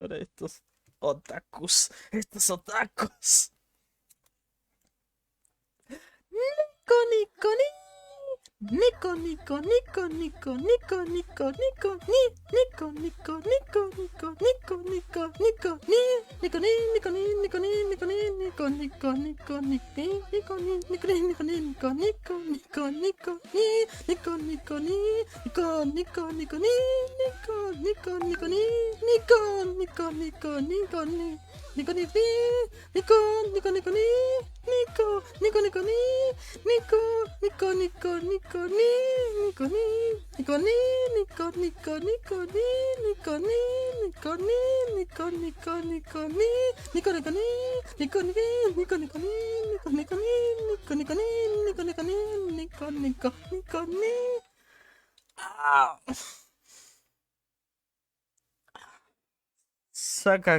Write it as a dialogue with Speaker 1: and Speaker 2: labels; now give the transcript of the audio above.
Speaker 1: Pobre estos otakus. Estos otakus. Nico, Nico, ni. Nico, Nico, Nico, Nico, Nico, Nico, Nico, ni. Nico, Nico, Nico, Nico, Nico, Nico, Nico, ni. Nico, ni, Nico, ni, Nico, ni, Nico, ni, Nico, Nico, Nico, Nico, Nico, ni, Nico, ni, Nico, ni, Nico, Nico, Nico, Nico, ni. Nico, Nico, ni. Nico, Nico, Nico, ni. Nico, Nico, Nico, ni. Nico, Nico, Nico, Nico, ni. Nico, ni, Nico, Nico, Nico, ni. Nico, Nico, Nico, ni. Nico, Nico, Nico, Nico, ni. Nico, ni. Nico, ni. Nico, Nico, Nico, ni. Nico, ni. Nico, ni. Nico, Nico, Nico, ni. Nico, Nico, ni. Nico, ni. Nico, Nico, ni. Nico, Nico, ni. Nico, Nico, ni. Nico, Nico, ni. Nico, Nico, Nico, ni. Ah. Saca